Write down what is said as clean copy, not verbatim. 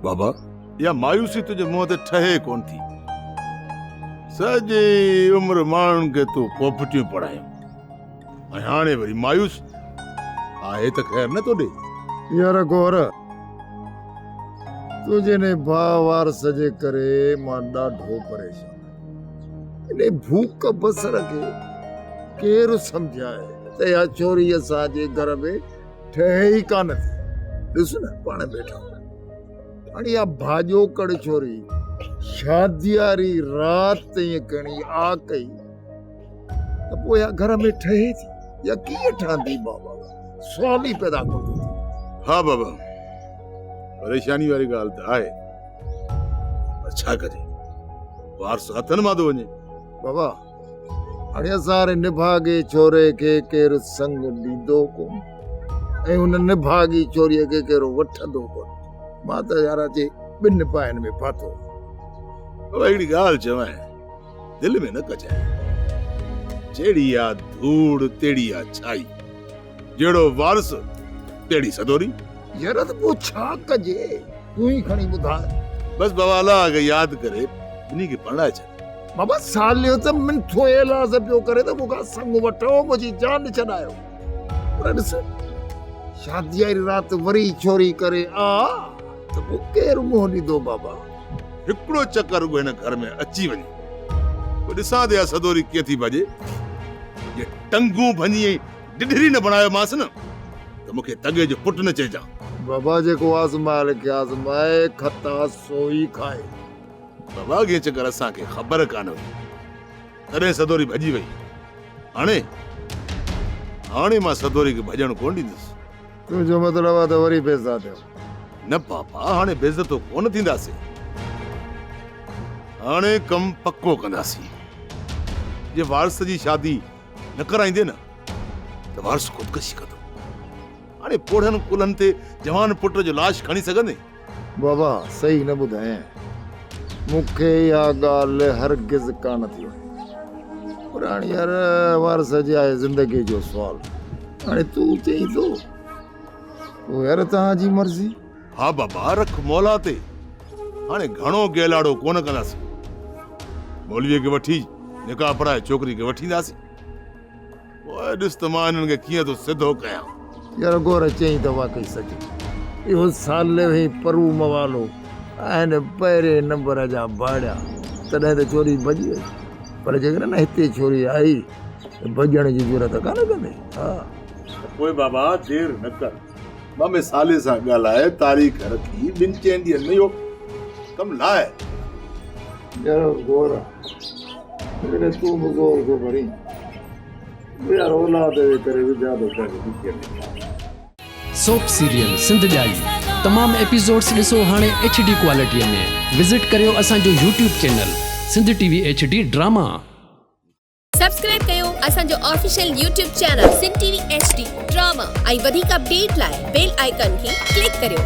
बाबा या मायूसी तुझे मुंह ते ठहे कोन थी। सॼी उम्र माण्हुनि खे तूं पोपटियूं पढ़ायूं ऐं हाणे वरी मायूस आहे त ख़ैर न तो ॾे। यार गौर तुझे ने भावार सजे करे मां ॾाढो परेशान। इन भूख बसर खे केरु सम्झाए त या छोरी असांजे घर में ठहे ई कान थी। ॾिस न पाण वेठा हाणे या भाॼो कड़ छोरी शादी वारी रात ईअं कणी आ कई त पोइ या घर में ठहे थी या कीअं ठहंदी बाबा? सवाल ई पैदा कंदो थी। हाँ बाबा परेशानी वारी ॻाल्हि त आहे, पर छा कजे वारस हथनि मां थो वञे। बाबा हाणे असां निभागे छोरे खे केरु संग ॾींदो कोन ऐं हुन निभागी छोरीअ खे केरु वठंदो कोन। मां त यार अचे ॿिनि पायनि में फाथो। बाबा हिकिड़ी ॻाल्हि चवां, दिलि में न कजाए। जहिड़ी आ धूड़ तेड़ी आ छाई, जहिड़ो वारस तेड़ी सदोरी। यार त पोइ छा कजे तूं ई खणी ॿुधाए। बस बाबा अलाह खे यादि करे इन्ही खे पढ़ाए छॾ। बाबा सालियो त मिंथो एलाज़ पियो करे त मूंखां संग वठो, मुंहिंजी जान छॾायो। पर ॾिस शादी वारी राति वरी छोरी करे आ त पोइ केरु मुंहुं ॾींदो बाबा? हिकिड़ो चकर हिन घर में अची वञे पोइ ॾिसां त सदोरी कीअं थी भॼे। ये टंगू भञी डिढरी न बणायो मांसि न त मूंखे तगे जो पुट न चइजां। बाबा जेको आज़माए खे आज़माए खता सोई खाए। बाबा अॻे चकर असांखे ख़बर कान हुई तॾहिं सदोरी भॼी वई। हाणे मां सदोरी खे भॼण कोन ॾींदुसि। तुंहिंजो मतिलबु आहे त वरी बेज़ा थियो? न पापा हाणे बेइज़तो कोन थींदासीं, हाणे कम पक्को कंदासीं। जे वारस जी शादी न कराईंदे न त वारस ख़ुदकशी कंदो। हाणे पोढ़नि कुलनि ते जवान पुट जो लाश खणी सघंदे? बाबा सही न ॿुधाए, मूंखे इहा ॻाल्हि हरगिज़ कान थी वणे। पर हाणे यार वारस जी आहे ज़िंदगी जो सुवाल। हाणे तूं चई थो पोइ यार तव्हांजी मर्ज़ी। हा बाबा रख मौला ते। हाणे घणो गेलाड़ो कोन कंदासीं। मौलवीअ खे वठी निकाह पढ़ाए छोकिरी खे वठींदासीं। पोइ ॾिस त मां हिननि खे कीअं थो सिधो कयां। यार गोर चई त वाकई सच। इहो साल ई परू मवालो आहिनि पहिरें नंबर जा भाड़िया, तॾहिं त छोरी भॼी वई। पर जेकर न हिते छोरी आई त भॼण जी ज़रूरत कान कंदे। हा पोइ बाबा देर न कर, मां साले सां ॻाल्हाए तारीख़ रखी 2-4 ॾींहंनि में इहो कमु लाहे। यार गोर तूं बि गोर को भरी यार औलाद जे करे विधा थो करे। सोप सीरियल सिंध जाई तमाम एपिसोड्स ॾिसो हाणे HD क्वालिटीअ में। विज़िट करियो असांजो YouTube channel Sindh TV HD drama. Subscribe कयो असांजो official YouTube channel Sindh TV HD drama ऐं वधीक अपडेट लाइ बेल आइकन खे क्लिक करियो।